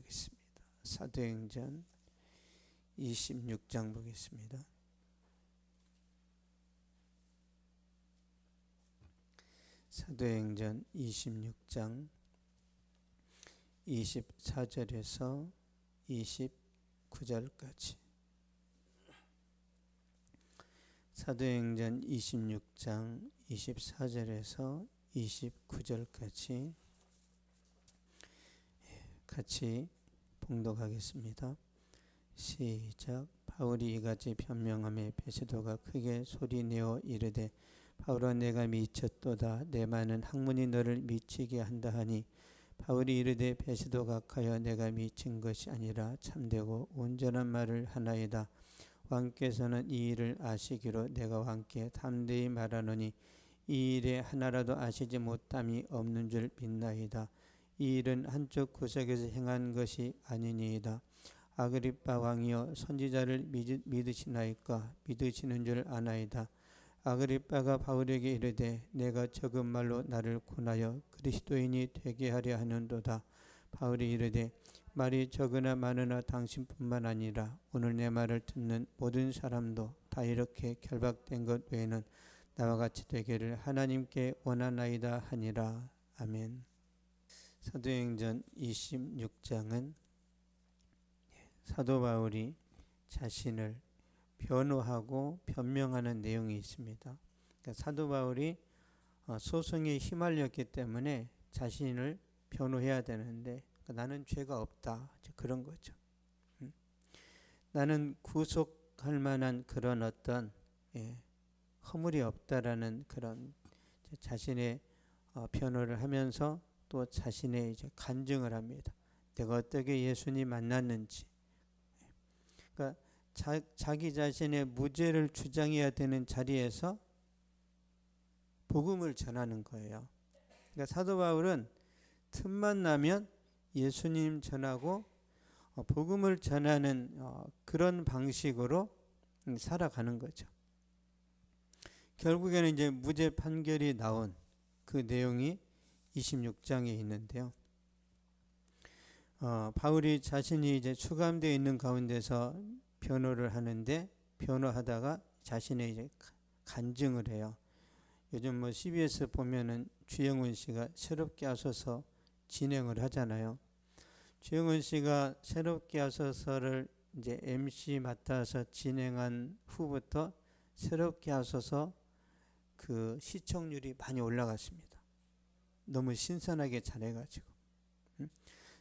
보겠습니다. 사도행전 26장 보겠습니다. 사도행전 26장 24절에서 29절까지. 사도행전 26장 24절에서 29절까지 같이 봉독하겠습니다. 시작. 바울이 이같이 변명하며 베스도가 크게 소리내어 이르되 바울아 내가 미쳤도다. 내 많은 학문이 너를 미치게 한다 하니 바울이 이르되 베스도 각하여 내가 미친 것이 아니라 참되고 온전한 말을 하나이다. 왕께서는 이 일을 아시기로 내가 왕께 담대히 말하노니 이 일에 하나라도 아시지 못함이 없는 줄 믿나이다. 이 일은 한쪽 구석에서 행한 것이 아니니이다. 아그리빠 왕이여 선지자를 믿으시나이까? 믿으시는 줄 아나이다. 아그리빠가 바울에게 이르되 내가 적은 말로 나를 권하여 그리스도인이 되게 하려 하는도다. 바울이 이르되 말이 적으나 많으나 당신뿐만 아니라 오늘 내 말을 듣는 모든 사람도 다 이렇게 결박된 것 외에는 나와 같이 되기를 하나님께 원하나이다 하니라. 아멘. 사도행전 26장은 사도 바울이 자신을 변호하고 변명하는 내용이 있습니다. 그러니까 사도 바울이 소송에 휘말렸기 때문에 자신을 변호해야 되는데 나는 죄가 없다. 그런 거죠. 나는 구속할 만한 그런 어떤 허물이 없다라는 그런 자신의 변호를 하면서 또 자신의 이제 간증을 합니다. 내가 어떻게 예수님 만났는지. 그러니까 자기 자신의 무죄를 주장해야 되는 자리에서 복음을 전하는 거예요. 그러니까 사도 바울은 틈만 나면 예수님 전하고 복음을 전하는 그런 방식으로 살아가는 거죠. 결국에는 이제 무죄 판결이 나온 그 내용이 26장에 있는데요. 바울이 자신이 이제 수감되어 있는 가운데서 변호를 하는데 변호하다가 자신의 이제 간증을 해요. 요즘 뭐 CBS 보면은 주영훈 씨가 새롭게 하소서 진행을 하잖아요. 주영훈 씨가 새롭게 하소서를 이제 MC 맡아서 진행한 후부터 새롭게 하소서 그 시청률이 많이 올라갔습니다. 너무 신선하게 잘해가지고.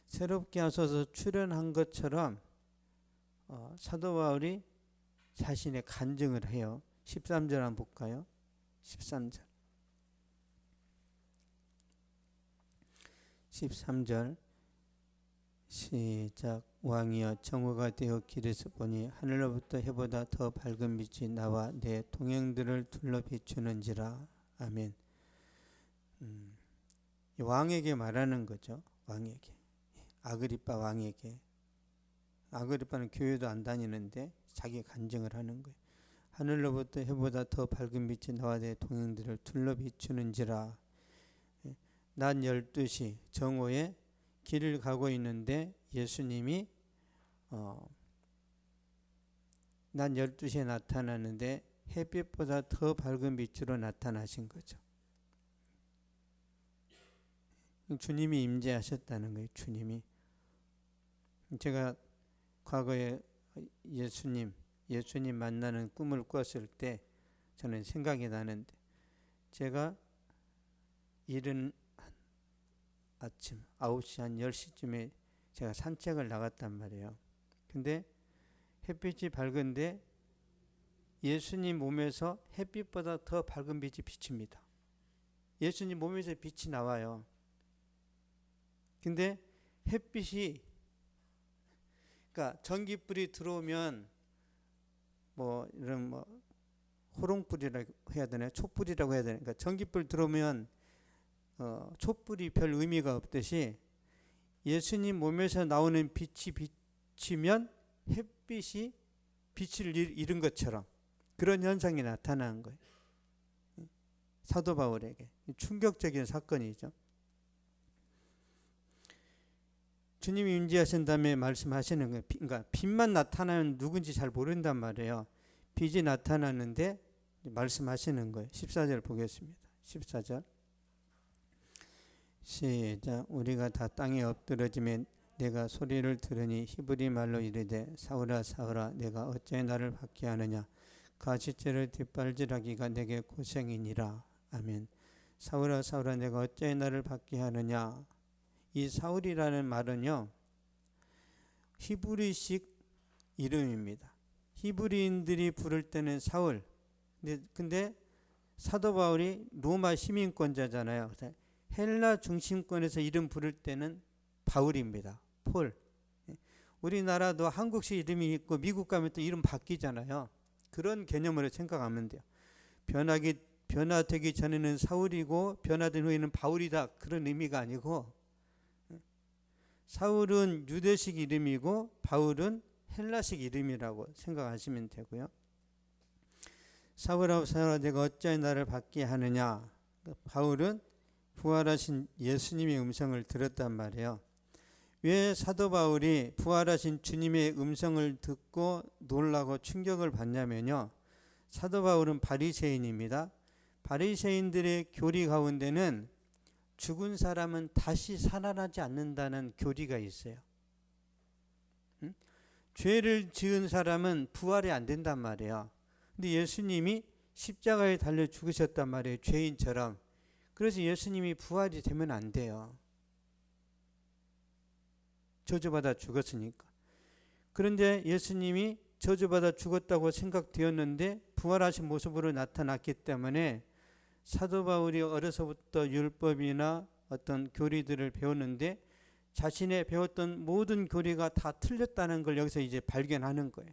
새롭게 하소서 출연한 것처럼 사도 바울이 자신의 간증을 해요. 13절 한번 볼까요? 13절. 13절 시작. 왕이여 정오가 되어 길에서 보니 하늘로부터 해보다 더 밝은 빛이 나와 내 동행들을 둘러 비추는지라. 아멘. 왕에게 말하는 거죠. 왕에게. 아그리빠 왕에게. 아그리빠는 교회도 안 다니는데 자기 간증을 하는 거예요. 하늘로부터 해보다 더 밝은 빛이 나와 내 동행들을 둘러 비추는지라. 낮 12시 정오에 길을 가고 있는데 예수님이 낮 12시에 나타나는데 햇빛보다 더 밝은 빛으로 나타나신 거죠. 주님이 임재하셨다는 거예요. 주님이. 제가 과거에 예수님 만나는 꿈을 꿨을 때 저는 생각이 나는데 제가 이른 아침 9시 한 10시쯤에 제가 산책을 나갔단 말이에요. 근데 햇빛이 밝은데 예수님 몸에서 햇빛보다 더 밝은 빛이 비칩니다. 예수님 몸에서 빛이 나와요. 근데 햇빛이 그러니까 전기불이 들어오면 뭐 이런 뭐 호롱불이라고 해야 되나요? 촛불이라고 해야 되나요? 그러니까 전기불 들어오면 촛불이 별 의미가 없듯이 예수님 몸에서 나오는 빛이 비치면 햇빛이 빛을 잃은 것처럼 그런 현상이 나타나는 거예요. 사도 바울에게 충격적인 사건이죠. 주님이 임재하신 다음에 말씀하시는 거예요. 그러니까 빛만 나타나면 누군지 잘 모른단 말이에요. 빛이 나타나는데 말씀하시는 거예요. 14절 보겠습니다. 14절 시작. 우리가 다 땅에 엎드러지면 내가 소리를 들으니 히브리 말로 이르되 사울아 사울아 내가 어찌 나를 박해하느냐 가시체를 뒷발질하기가 내게 고생이니라. 아멘. 사울아 사울아 내가 어찌 나를 박해하느냐. 이 사울이라는 말은요 히브리식 이름입니다. 히브리인들이 부를 때는 사울. 근데 사도 바울이 로마 시민권자잖아요. 헬라 중심권에서 이름 부를 때는 바울입니다. 폴. 우리나라도 한국식 이름이 있고 미국 가면 또 이름 바뀌잖아요. 그런 개념으로 생각하면 돼요. 변화되기 전에는 사울이고 변화된 후에는 바울이다. 그런 의미가 아니고 사울은 유대식 이름이고 바울은 헬라식 이름이라고 생각하시면 되고요. 사울아 사울아 내가 어찌하여 나를 박해하느냐. 바울은 부활하신 예수님의 음성을 들었단 말이에요. 왜 사도 바울이 부활하신 주님의 음성을 듣고 놀라고 충격을 받냐면요. 사도 바울은 바리새인입니다. 바리새인들의 교리 가운데는 죽은 사람은 다시 살아나지 않는다는 교리가 있어요. 죄를 지은 사람은 부활이 안 된단 말이에요. 근데 예수님이 십자가에 달려 죽으셨단 말이에요. 죄인처럼. 그래서 예수님이 부활이 되면 안 돼요. 저주받아 죽었으니까. 그런데 예수님이 저주받아 죽었다고 생각되었는데 부활하신 모습으로 나타났기 때문에 사도 바울이 어려서부터 율법이나 어떤 교리들을 배웠는데 자신의 배웠던 모든 교리가 다 틀렸다는 걸 여기서 이제 발견하는 거예요.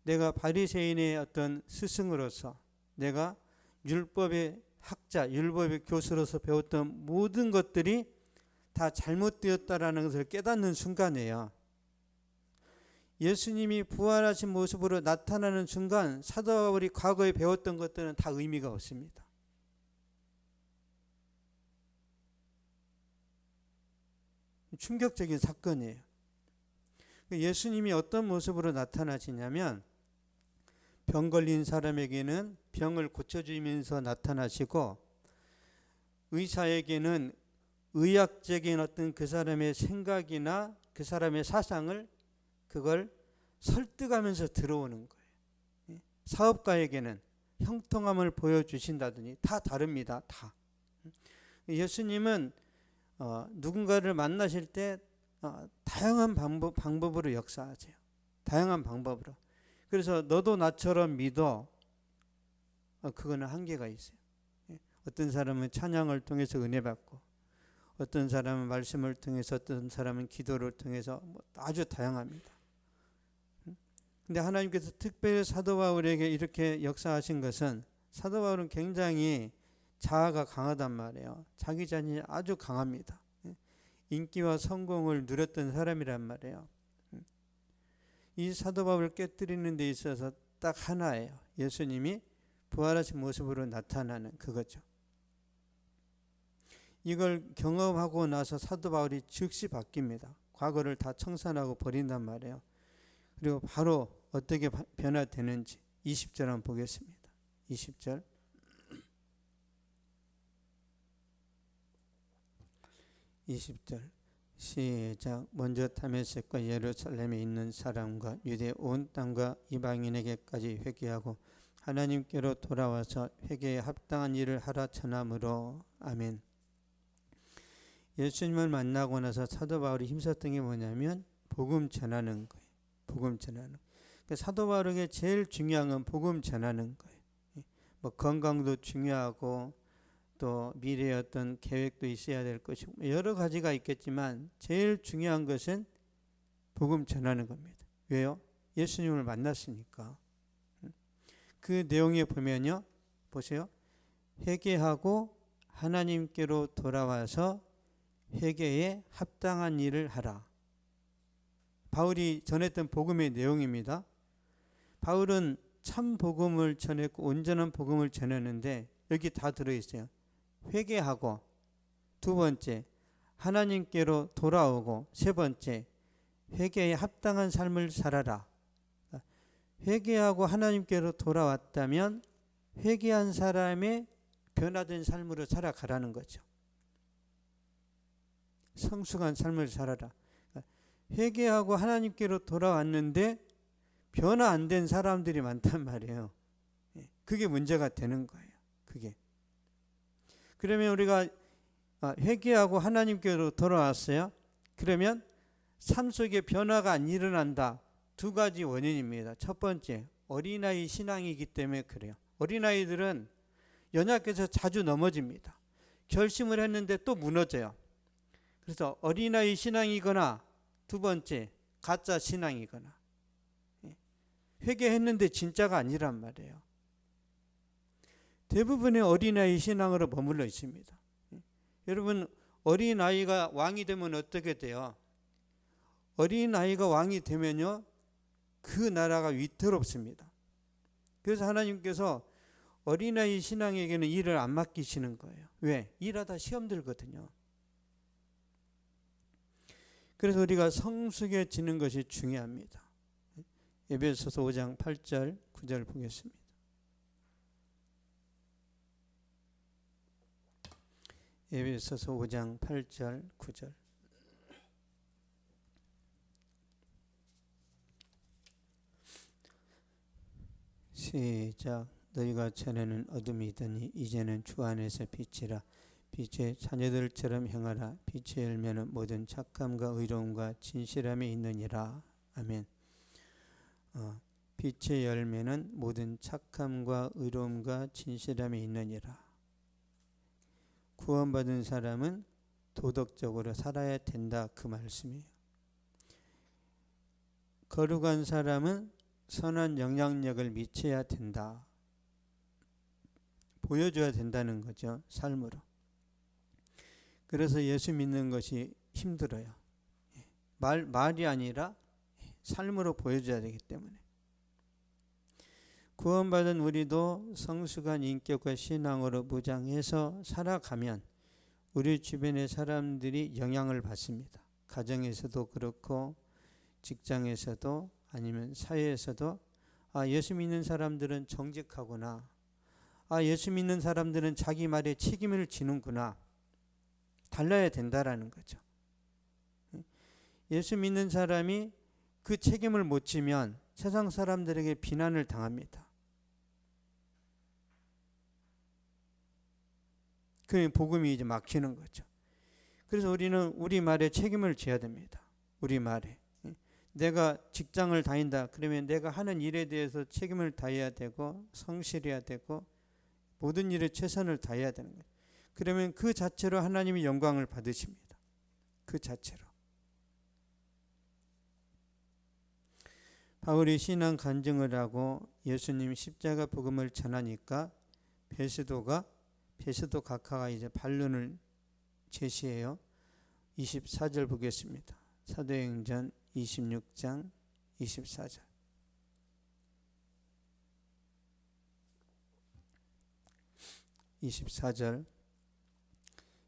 내가 바리새인의 어떤 스승으로서 내가 율법의 학자, 율법의 교수로서 배웠던 모든 것들이 다 잘못되었다라는 것을 깨닫는 순간이에요. 예수님이 부활하신 모습으로 나타나는 순간 사도 바울이 과거에 배웠던 것들은 다 의미가 없습니다. 충격적인 사건이에요. 예수님이 어떤 모습으로 나타나시냐면 병 걸린 사람에게는 병을 고쳐주면서 나타나시고 의사에게는 의학적인 어떤 그 사람의 생각이나 그 사람의 사상을 그걸 설득하면서 들어오는 거예요. 사업가에게는 형통함을 보여주신다더니 다 다릅니다. 다. 예수님은 누군가를 만나실 때 다양한 방법으로 역사하세요. 다양한 방법으로. 그래서 너도 나처럼 믿어. 그거는 한계가 있어요. 어떤 사람은 찬양을 통해서 은혜 받고 어떤 사람은 말씀을 통해서 어떤 사람은 기도를 통해서 아주 다양합니다. 근데 하나님께서 특별히 사도 바울에게 이렇게 역사하신 것은 사도 바울은 굉장히 자아가 강하단 말이에요. 자기 자신이 아주 강합니다. 인기와 성공을 누렸던 사람이란 말이에요. 이 사도 바울을 깨뜨리는 데 있어서 딱 하나예요. 예수님이 부활하신 모습으로 나타나는 그거죠. 이걸 경험하고 나서 사도 바울이 즉시 바뀝니다. 과거를 다 청산하고 버린단 말이에요. 그리고 바로 어떻게 변화되는지 20절 한번 보겠습니다. 20절 시작. 먼저 다메섹과 예루살렘에 있는 사람과 유대 온 땅과 이방인에게까지 회개하고 하나님께로 돌아와서 회개에 합당한 일을 하라 전함으로. 아멘. 예수님을 만나고 나서 사도 바울이 힘썼던 게 뭐냐면 복음 전하는 거예요. 복음 전하는. 그러니까 사도 바울에게 제일 중요한 건 복음 전하는 거예요. 뭐 건강도 중요하고 또 미래의 어떤 계획도 있어야 될 것이고 여러 가지가 있겠지만 제일 중요한 것은 복음 전하는 겁니다. 왜요? 예수님을 만났으니까. 그 내용에 보면요. 보세요. 회개하고 하나님께로 돌아와서 회개에 합당한 일을 하라. 바울이 전했던 복음의 내용입니다. 바울은 참 복음을 전했고 온전한 복음을 전했는데 여기 다 들어있어요. 회개하고 두 번째 하나님께로 돌아오고, 세 번째, 회개에 합당한 삶을 살아라. 회개하고 하나님께로 돌아왔다면 회개한 사람의 변화된 삶으로 살아가라는 거죠. 성숙한 삶을 살아라. 회개하고 하나님께로 돌아왔는데 변화 안 된 사람들이 많단 말이에요. 그게 문제가 되는 거예요. 그게. 그러면 우리가 회개하고 하나님께로 돌아왔어요. 그러면 삶 속에 변화가 안 일어난다. 두 가지 원인입니다. 첫 번째, 어린아이 신앙이기 때문에 그래요. 어린아이들은 연약해서 자주 넘어집니다. 결심을 했는데 또 무너져요. 그래서 어린아이 신앙이거나, 두 번째, 가짜 신앙이거나, 회개했는데 진짜가 아니란 말이에요. 대부분의 어린아이 신앙으로 머물러 있습니다. 여러분, 어린아이가 왕이 되면 어떻게 돼요? 어린아이가 왕이 되면요, 그 나라가 위태롭습니다. 그래서 하나님께서 어린아이 신앙에게는 일을 안 맡기시는 거예요. 왜? 일하다 시험 들거든요. 그래서 우리가 성숙해지는 것이 중요합니다. 에베소서 5장 8절 9절 보겠습니다. 에베소서 5장 8절 9절. 시작. 너희가 전에는 어둠이더니 이제는 주 안에서 빛이라. 빛의 자녀들처럼 행하라. 빛의 열매는 모든 착함과 의로움과 진실함에 있느니라. 아멘. 빛의 열매는 모든 착함과 의로움과 진실함에 있느니라. 구원받은 사람은 도덕적으로 살아야 된다, 그 말씀이에요. 거룩한 사람은 선한 영향력을 미쳐야 된다. 보여줘야 된다는 거죠, 삶으로. 그래서 예수 믿는 것이 힘들어요. 말이 아니라 삶으로 보여줘야 되기 때문에. 구원받은 우리도 성숙한 인격과 신앙으로 무장해서 살아가면 우리 주변의 사람들이 영향을 받습니다. 가정에서도 그렇고 직장에서도 아니면 사회에서도 예수 믿는 사람들은 정직하구나. 예수 믿는 사람들은 자기 말에 책임을 지는구나. 달라야 된다라는 거죠. 예수 믿는 사람이 그 책임을 못 지면 세상 사람들에게 비난을 당합니다. 그 복음이 이제 막히는 거죠. 그래서 우리는 우리 말에 책임을 져야 됩니다. 우리 말에. 내가 직장을 다닌다. 그러면 내가 하는 일에 대해서 책임을 다해야 되고 성실해야 되고 모든 일에 최선을 다해야 되는 거예요. 그러면 그 자체로 하나님이 영광을 받으십니다. 그 자체로. 바울이 신앙 간증을 하고 예수님 십자가 복음을 전하니까 베스도 각하가 이제 반론을 제시해요. 24절 보겠습니다. 사도행전 26장 24절.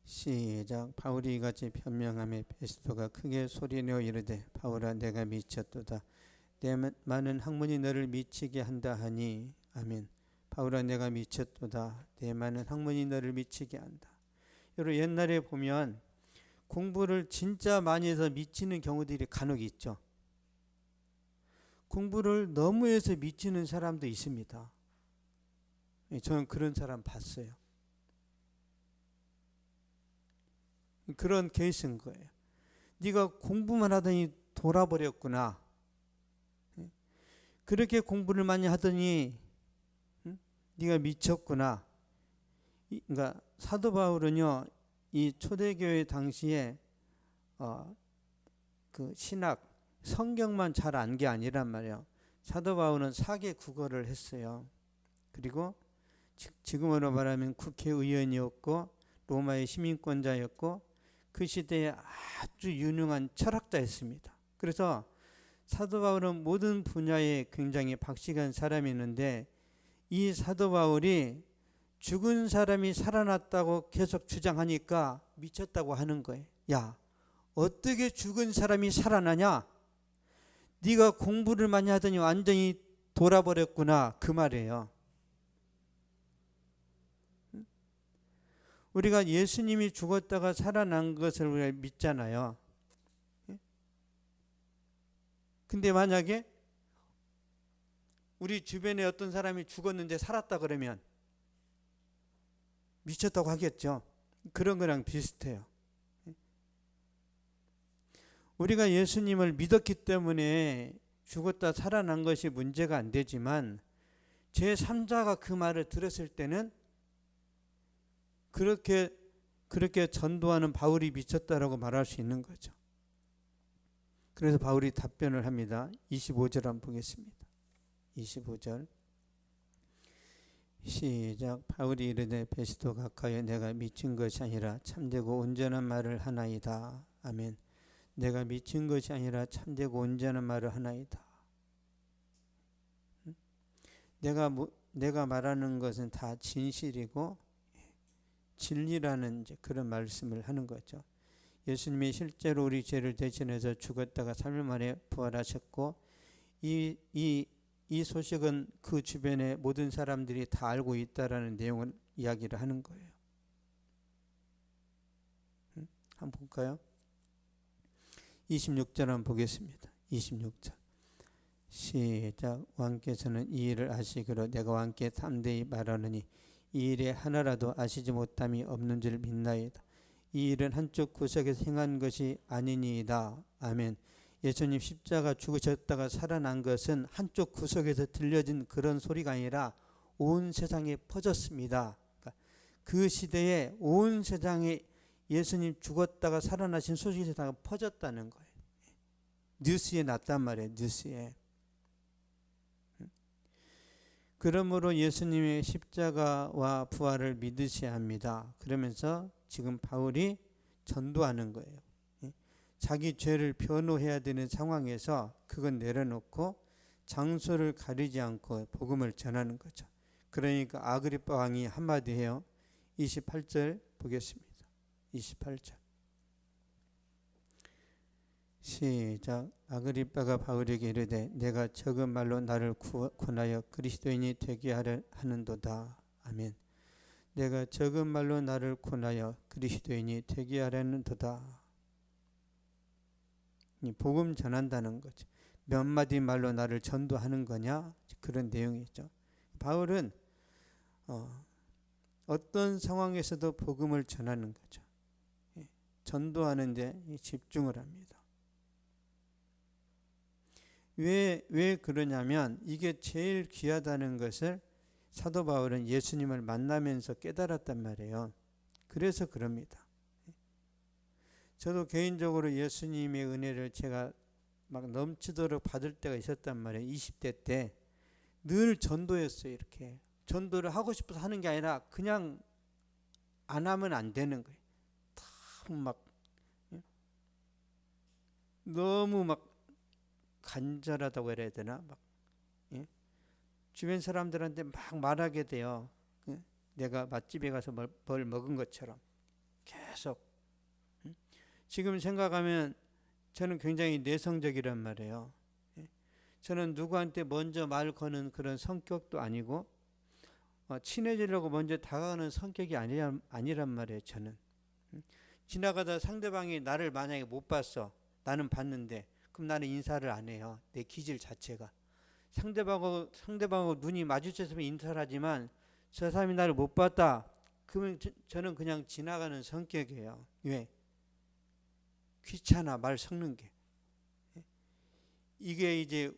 시작. 바울이 이같이 변명하며 베스도가 크게 소리내어 이르되 바울아 내가 미쳤도다. 내 많은 학문이 너를 미치게 한다 하니. 아멘. 바울아 내가 미쳤도다. 내 많은 학문이 너를 미치게 한다. 여러분 옛날에 보면 공부를 진짜 많이 해서 미치는 경우들이 간혹 있죠. 공부를 너무 해서 미치는 사람도 있습니다. 저는 그런 사람 봤어요. 그런 케이스인 거예요. 네가 공부만 하더니 돌아버렸구나. 그렇게 공부를 많이 하더니 네가 미쳤구나. 그러니까 사도 바울은요, 이 초대교회 당시에 그 신학, 성경만 잘 안 게 아니란 말이에요. 사도 바울은 4개 국어를 했어요. 그리고 지금으로 말하면 국회의원이었고 로마의 시민권자였고 그 시대에 아주 유능한 철학자였습니다. 그래서 사도 바울은 모든 분야에 굉장히 박식한 사람이었는데 이 사도 바울이 죽은 사람이 살아났다고 계속 주장하니까 미쳤다고 하는 거예요. 야, 어떻게 죽은 사람이 살아나냐? 네가 공부를 많이 하더니 완전히 돌아버렸구나, 그 말이에요. 우리가 예수님이 죽었다가 살아난 것을 우리가 믿잖아요. 근데 만약에 우리 주변에 어떤 사람이 죽었는데 살았다 그러면 미쳤다고 하겠죠. 그런 거랑 비슷해요. 우리가 예수님을 믿었기 때문에 죽었다 살아난 것이 문제가 안 되지만 제3자가 그 말을 들었을 때는 그렇게 전도하는 바울이 미쳤다라고 말할 수 있는 거죠. 그래서 바울이 답변을 합니다. 25절 한번 보겠습니다. 25절 시작. 바울이 이르되 베스도 가까이에 내가 미친 것이 아니라 참되고 온전한 말을 하나이다. 아멘. 내가 미친 것이 아니라 참되고 온전한 말을 하나이다. 내가 말하는 것은 다 진실이고 진리라는 이제 그런 말씀을 하는 거죠. 예수님이 실제로 우리 죄를 대신해서 죽었다가 3일 만에 부활하셨고 이 소식은 그 주변의 모든 사람들이 다 알고 있다라는 내용을 이야기를 하는 거예요. 한번 볼까요? 26절 한번 보겠습니다. 26절 시작. 왕께서는 이 일을 아시기로 내가 왕께 담대히 말하느니 이 일에 하나라도 아시지 못함이 없는 줄 믿나이다. 이 일은 한쪽 구석에서 행한 것이 아니니이다. 아멘. 예수님 십자가 죽으셨다가 살아난 것은 한쪽 구석에서 들려진 그런 소리가 아니라 온 세상에 퍼졌습니다. 그러니까 그 시대에 온 세상에 예수님 죽었다가 살아나신 소식이 다 퍼졌다는 거예요. 뉴스에 났단 말이에요. 뉴스에. 그러므로 예수님의 십자가와 부활을 믿으셔야 합니다. 그러면서 지금 바울이 전도하는 거예요. 자기 죄를 변호해야 되는 상황에서 그건 내려놓고 장소를 가리지 않고 복음을 전하는 거죠. 그러니까 아그리빠 왕이 한마디 해요. 28절 보겠습니다. 28절 시작. 아그리빠가 바울에게 이르되 내가 적은 말로 나를 권하여 그리스도인이 되게 하는도다. 아멘. 내가 적은 말로 나를 권하여 그리스도인이 되게 하려는도다. 복음 전한다는 거죠. 몇 마디 말로 나를 전도하는 거냐? 그런 내용이죠. 바울은 어떤 상황에서도 복음을 전하는 거죠. 전도하는 데 집중을 합니다. 왜 그러냐면 이게 제일 귀하다는 것을 사도 바울은 예수님을 만나면서 깨달았단 말이에요. 그래서 그럽니다. 저도 개인적으로 예수님의 은혜를 제가 막 넘치도록 받을 때가 있었단 말이에요. 20대 때 늘 전도였어요. 이렇게 전도를 하고 싶어서 하는 게 아니라 그냥 안 하면 안 되는 거예요. 막 너무 막 간절하다고 해야 되나? 막 주변 사람들한테 막 말하게 돼요. 내가 맛집에 가서 뭘 먹은 것처럼 계속. 지금 생각하면 저는 굉장히 내성적이란 말이에요. 저는 누구한테 먼저 말 거는 그런 성격도 아니고 친해지려고 먼저 다가가는 성격이 아니란 말이에요. 저는 지나가다 상대방이 나를 만약에 못 봤어. 나는 봤는데 그럼 나는 인사를 안 해요. 내 기질 자체가. 상대방하고 눈이 마주쳤으면 인사를 하지만 저 사람이 나를 못 봤다. 그러면 저는 그냥 지나가는 성격이에요. 왜? 귀찮아 말 섞는 게. 이게 이제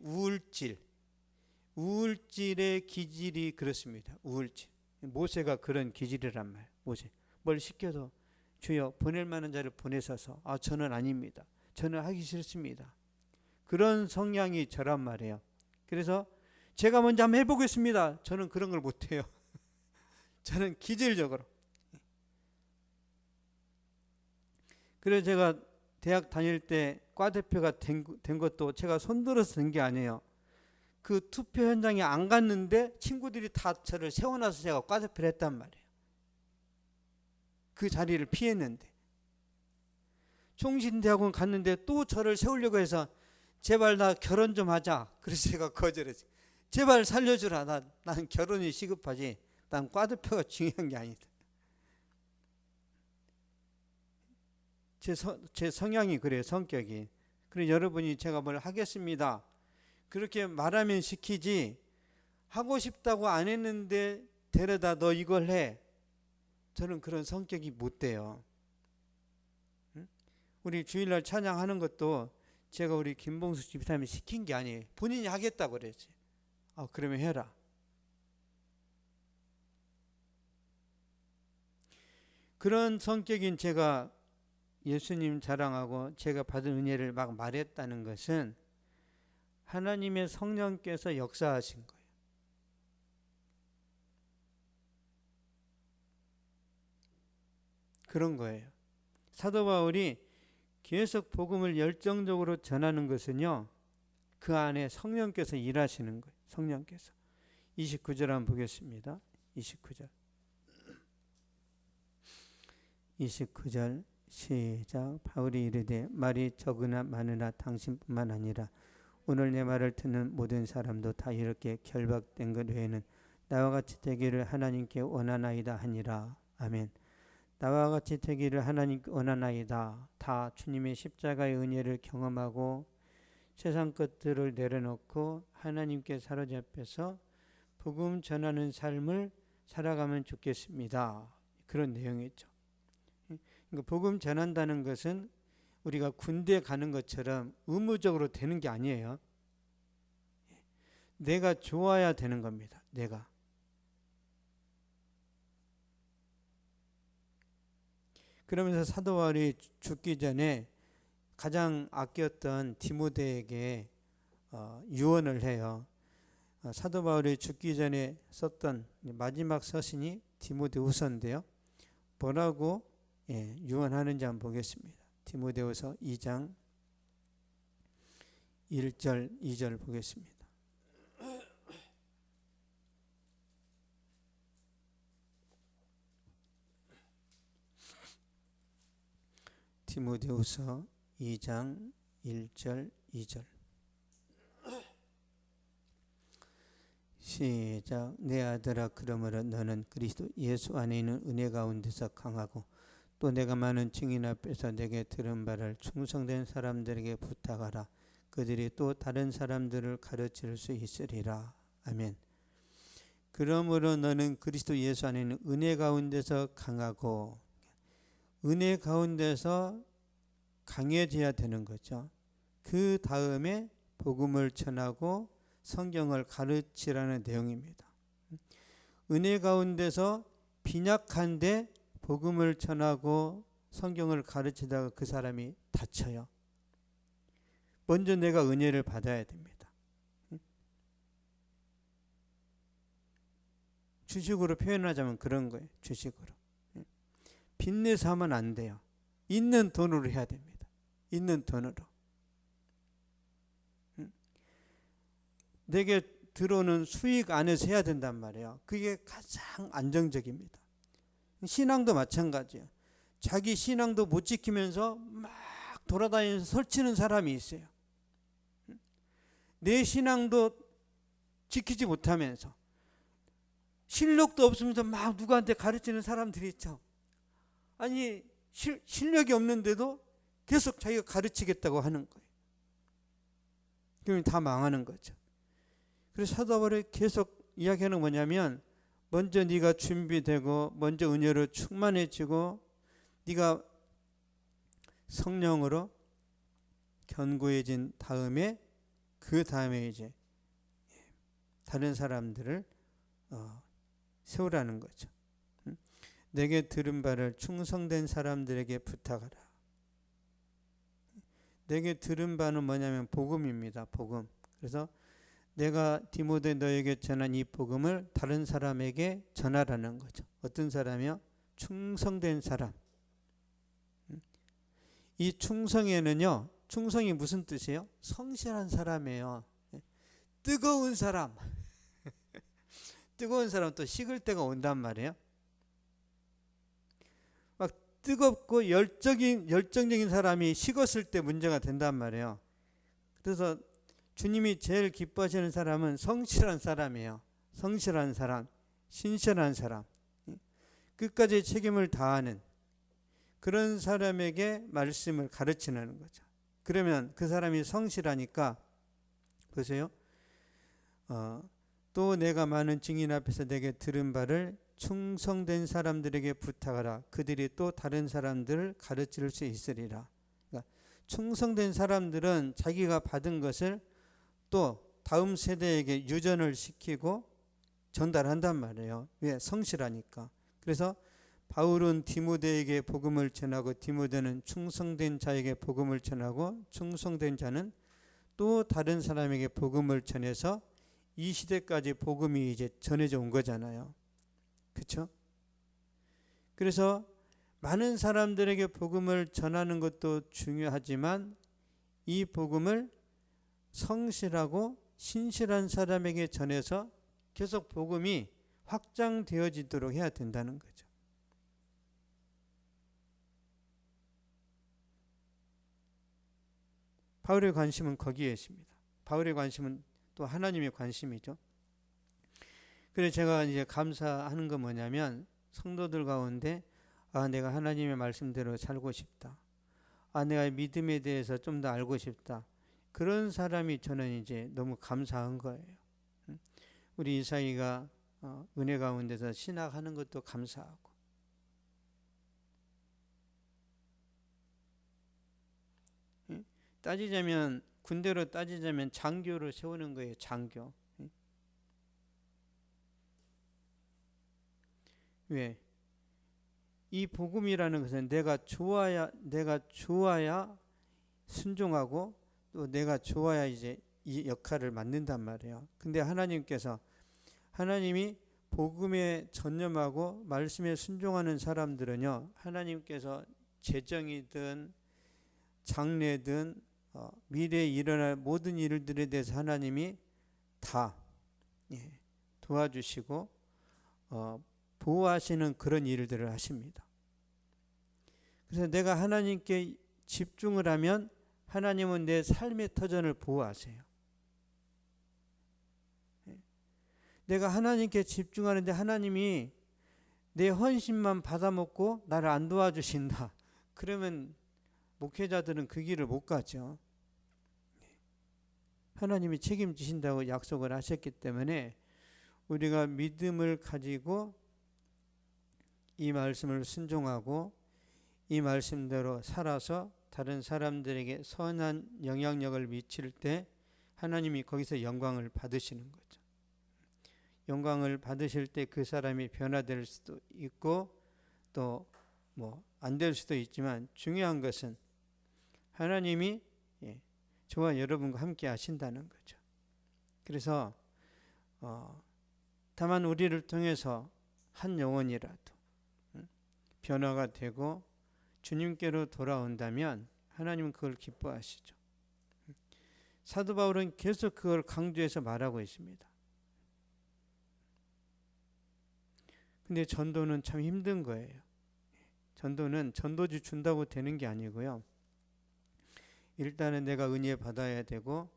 우울질의 기질이 그렇습니다. 우울질. 모세가 그런 기질이란 말이에요. 모세. 뭘 시켜도 주여 보낼 만한 자를 보내셔서 저는 아닙니다. 저는 하기 싫습니다. 그런 성향이 저란 말이에요. 그래서 제가 먼저 한번 해보겠습니다. 저는 그런 걸 못해요. 저는 기질적으로. 그래서 제가 대학 다닐 때 과대표가 된 것도 제가 손들어서 된 게 아니에요. 그 투표 현장에 안 갔는데 친구들이 다 저를 세워놔서 제가 과대표를 했단 말이에요. 그 자리를 피했는데. 총신대학원 갔는데 또 저를 세우려고 해서 제발 나 결혼 좀 하자. 그래서 제가 거절했어요. 제발 살려주라. 난 결혼이 시급하지. 난 과대표가 중요한 게 아니다. 제 성향이 그래요. 성격이. 그래서 여러분이 제가 뭘 하겠습니다 그렇게 말하면 시키지, 하고 싶다고 안 했는데 데려다 너 이걸 해, 저는 그런 성격이 못 돼요. 우리 주일날 찬양하는 것도 제가 우리 김봉수 집사님이 시킨 게 아니에요. 본인이 하겠다고 그랬어요. 그러면 해라. 그런 성격인 제가 예수님 자랑하고 제가 받은 은혜를 막 말했다는 것은 하나님의 성령께서 역사하신 거예요. 그런 거예요. 사도 바울이 계속 복음을 열정적으로 전하는 것은요, 그 안에 성령께서 일하시는 거예요. 성령께서. 29절 한번 보겠습니다. 29절 시작. 바울이 이르되 말이 적으나 많으나 당신뿐만 아니라 오늘 내 말을 듣는 모든 사람도 다 이렇게 결박된 것 외에는 나와 같이 되기를 하나님께 원하나이다 하니라. 아멘. 나와 같이 되기를 하나님께 원하나이다. 다 주님의 십자가의 은혜를 경험하고 세상 것들을 내려놓고 하나님께 사로잡혀서 복음 전하는 삶을 살아가면 좋겠습니다. 그런 내용이죠. 그러니까 복음 전한다는 것은 우리가 군대 가는 것처럼 의무적으로 되는 게 아니에요. 내가 좋아야 되는 겁니다. 내가. 그러면서 사도 바울이 죽기 전에 가장 아꼈던 디모데에게 유언을 해요. 사도 바울이 죽기 전에 썼던 마지막 서신이 디모데후서인데요. 뭐라고 유언하는지 한번 보겠습니다. 디모데후서 2장 1절 2절 보겠습니다. 디모데후서 2장 1절 2절 시작. 내 아들아, 그러므로 너는 그리스도 예수 안에 있는 은혜 가운데서 강하고 또 내가 많은 증인 앞에서 내게 들은 바를 충성된 사람들에게 부탁하라. 그들이 또 다른 사람들을 가르칠 수 있으리라. 아멘. 그러므로 너는 그리스도 예수 안에 있는 은혜 가운데서 강하고, 은혜 가운데서 강해져야 되는 거죠. 그 다음에 복음을 전하고 성경을 가르치라는 내용입니다. 은혜 가운데서 빈약한데 복음을 전하고 성경을 가르치다가 그 사람이 다쳐요. 먼저 내가 은혜를 받아야 됩니다. 주식으로 표현하자면 그런 거예요. 주식으로. 빚내서 하면 안 돼요. 있는 돈으로 해야 됩니다. 있는 돈으로. 내게 들어오는 수익 안에서 해야 된단 말이에요. 그게 가장 안정적입니다. 신앙도 마찬가지예요. 자기 신앙도 못 지키면서 막 돌아다니면서 설치는 사람이 있어요. 내 신앙도 지키지 못하면서 실력도 없으면서 막 누구한테 가르치는 사람들이 있죠. 아니 실력이 없는데도 계속 자기가 가르치겠다고 하는 거예요. 그러면 다 망하는 거죠. 그래서 사도 바울이 계속 이야기하는 뭐냐면, 먼저 네가 준비되고 먼저 은혜로 충만해지고 네가 성령으로 견고해진 다음에 그 다음에 이제 다른 사람들을 세우라는 거죠. 내게 들은 바를 충성된 사람들에게 부탁하라. 내게 들은 바는 뭐냐면 복음입니다. 복음. 그래서 내가 디모데 너에게 전한 이 복음을 다른 사람에게 전하라는 거죠. 어떤 사람이요? 충성된 사람. 이 충성에는요, 충성이 무슨 뜻이에요? 성실한 사람이에요. 뜨거운 사람. 뜨거운 사람 또 식을 때가 온단 말이에요. 막 뜨겁고 열정적인 사람이 식었을 때 문제가 된단 말이에요. 그래서 주님이 제일 기뻐하시는 사람은 성실한 사람이에요. 성실한 사람, 신실한 사람, 끝까지 책임을 다하는 그런 사람에게 말씀을 가르치는 거죠. 그러면 그 사람이 성실하니까 보세요. 또 내가 많은 증인 앞에서 내게 들은 바를 충성된 사람들에게 부탁하라. 그들이 또 다른 사람들을 가르칠 수 있으리라. 그러니까 충성된 사람들은 자기가 받은 것을 또 다음 세대에게 유전을 시키고 전달한단 말이에요. 왜? 성실하니까. 그래서 바울은 디모데에게 복음을 전하고 디모데는 충성된 자에게 복음을 전하고 충성된 자는 또 다른 사람에게 복음을 전해서 이 시대까지 복음이 이제 전해져 온 거잖아요. 그렇죠? 그래서 많은 사람들에게 복음을 전하는 것도 중요하지만 이 복음을 성실하고 신실한 사람에게 전해서 계속 복음이 확장되어지도록 해야 된다는 거죠. 바울의 관심은 거기에 있습니다. 바울의 관심은 또 하나님의 관심이죠. 그래서 제가 이제 감사하는 건 뭐냐면 성도들 가운데 내가 하나님의 말씀대로 살고 싶다. 내가 믿음에 대해서 좀 더 알고 싶다. 그런 사람이 저는 이제 너무 감사한 거예요. 우리 이사이가 은혜 가운데서 신학하는 것도 감사하고 따지자면 군대로 따지자면 장교를 세우는 거예요. 장교. 왜? 이 복음이라는 것은 내가 좋아야 순종하고 또 내가 좋아야 이제 이 역할을 맡는단 말이에요. 근데 하나님이 복음에 전념하고 말씀에 순종하는 사람들은요, 하나님께서 재정이든 장래든 미래에 일어날 모든 일들에 대해서 하나님이 다 도와주시고 보호하시는 그런 일들을 하십니다. 그래서 내가 하나님께 집중을 하면 하나님은 내 삶의 터전을 보호하세요. 내가 하나님께 집중하는데 하나님이 내 헌신만 받아먹고 나를 안 도와주신다. 그러면 목회자들은 그 길을 못 가죠. 하나님이 책임지신다고 약속을 하셨기 때문에 우리가 믿음을 가지고 이 말씀을 순종하고 이 말씀대로 살아서 다른 사람들에게 선한 영향력을 미칠 때 하나님이 거기서 영광을 받으시는 거죠. 영광을 받으실 때 그 사람이 변화될 수도 있고 또 안 될 수도 있지만 중요한 것은 하나님이 저와 여러분과 함께 하신다는 거죠. 그래서 다만 우리를 통해서 한 영혼이라도 변화가 되고 주님께로 돌아온다면 하나님은 그걸 기뻐하시죠. 사도 바울은 계속 그걸 강조해서 말하고 있습니다. 근데 전도는 참 힘든 거예요. 전도는 전도지 준다고 되는 게 아니고요. 일단은 내가 은혜 받아야 되고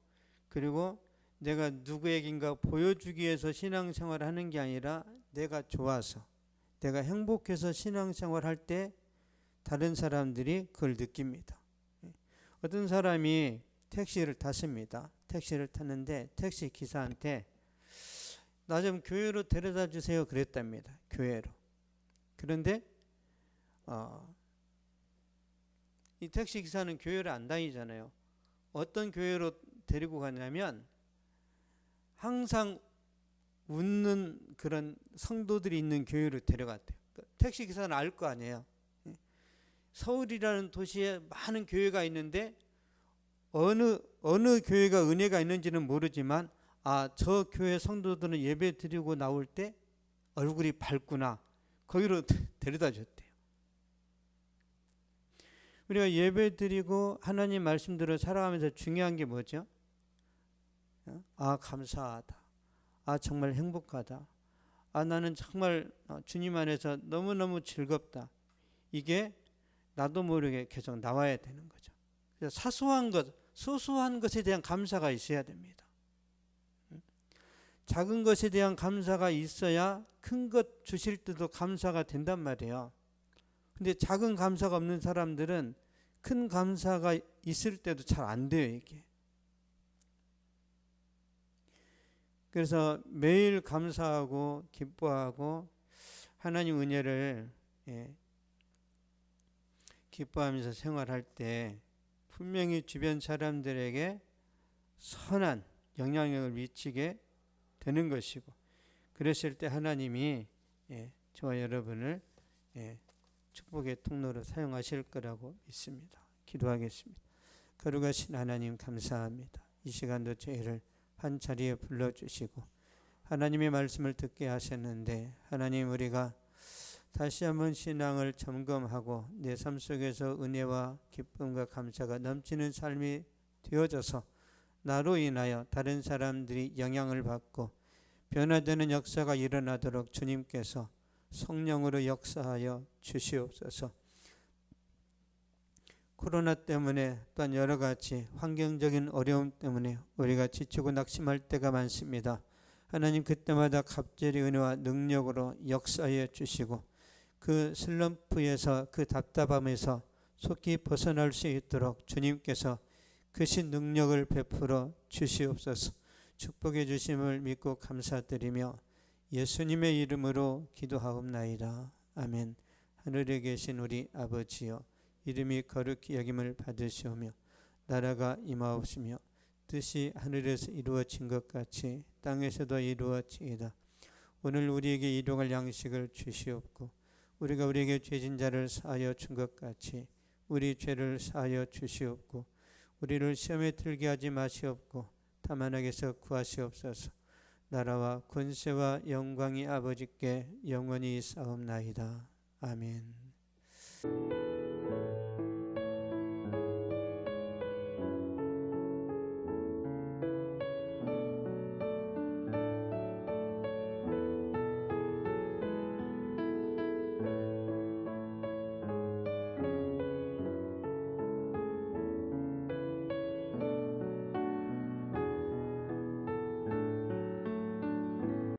그리고 내가 누구에겐가 보여주기 위해서 신앙생활을 하는 게 아니라 내가 좋아서 내가 행복해서 신앙생활 할 때 다른 사람들이 그걸 느낍니다. 어떤 사람이 택시를 탔습니다. 택시를 탔는데 택시 기사한테 나 좀 교회로 데려다 주세요 그랬답니다. 교회로. 그런데 이 택시 기사는 교회를 안 다니잖아요. 어떤 교회로 데리고 가냐면 항상 웃는 그런 성도들이 있는 교회로 데려갔대요. 택시 기사는 알 거 아니에요. 서울이라는 도시에 많은 교회가 있는데 어느 교회가 은혜가 있는지는 모르지만 저 교회 성도들은 예배 드리고 나올 때 얼굴이 밝구나. 거기로 데려다 줬대요. 우리가 예배 드리고 하나님 말씀대로 살아가면서 중요한 게 뭐죠? 감사하다. 정말 행복하다. 나는 정말 주님 안에서 너무너무 즐겁다. 이게 나도 모르게 계속 나와야 되는 거죠. 그래서 소소한 것에 대한 감사가 있어야 됩니다. 작은 것에 대한 감사가 있어야 큰 것 주실 때도 감사가 된단 말이에요. 근데 작은 감사가 없는 사람들은 큰 감사가 있을 때도 잘 안 돼요, 이게. 그래서 매일 감사하고 기뻐하고 하나님 은혜를 기뻐하면서 생활할 때 분명히 주변 사람들에게 선한 영향력을 미치게 되는 것이고, 그랬을 때 하나님이 저와 여러분을 축복의 통로로 사용하실 거라고 믿습니다. 기도하겠습니다. 거룩하신 하나님 감사합니다. 이 시간도 저희를 한 자리에 불러주시고 하나님의 말씀을 듣게 하셨는데, 하나님 우리가 다시 한번 신앙을 점검하고 내 삶 속에서 은혜와 기쁨과 감사가 넘치는 삶이 되어져서 나로 인하여 다른 사람들이 영향을 받고 변화되는 역사가 일어나도록 주님께서 성령으로 역사하여 주시옵소서. 코로나 때문에 또한 여러 가지 환경적인 어려움 때문에 우리가 지치고 낙심할 때가 많습니다. 하나님 그때마다 갑절의 은혜와 능력으로 역사해 주시고 그 슬럼프에서 그 답답함에서 속히 벗어날 수 있도록 주님께서 크신 능력을 베풀어 주시옵소서. 축복해 주심을 믿고 감사드리며 예수님의 이름으로 기도하옵나이다. 아멘. 하늘에 계신 우리 아버지여, 이름이 거룩히 여김을 받으시오며 나라가 임하옵시며 뜻이 하늘에서 이루어진 것 같이 땅에서도 이루어지이다. 오늘 우리에게 일용할 양식을 주시옵고 우리가 우리에게 죄진 자를 사하여 준 것 같이 우리 죄를 사하여 주시옵고 우리를 시험에 들게 하지 마시옵고 다만 악에서 구하시옵소서. 나라와 권세와 영광이 아버지께 영원히 있사옵나이다. 아멘.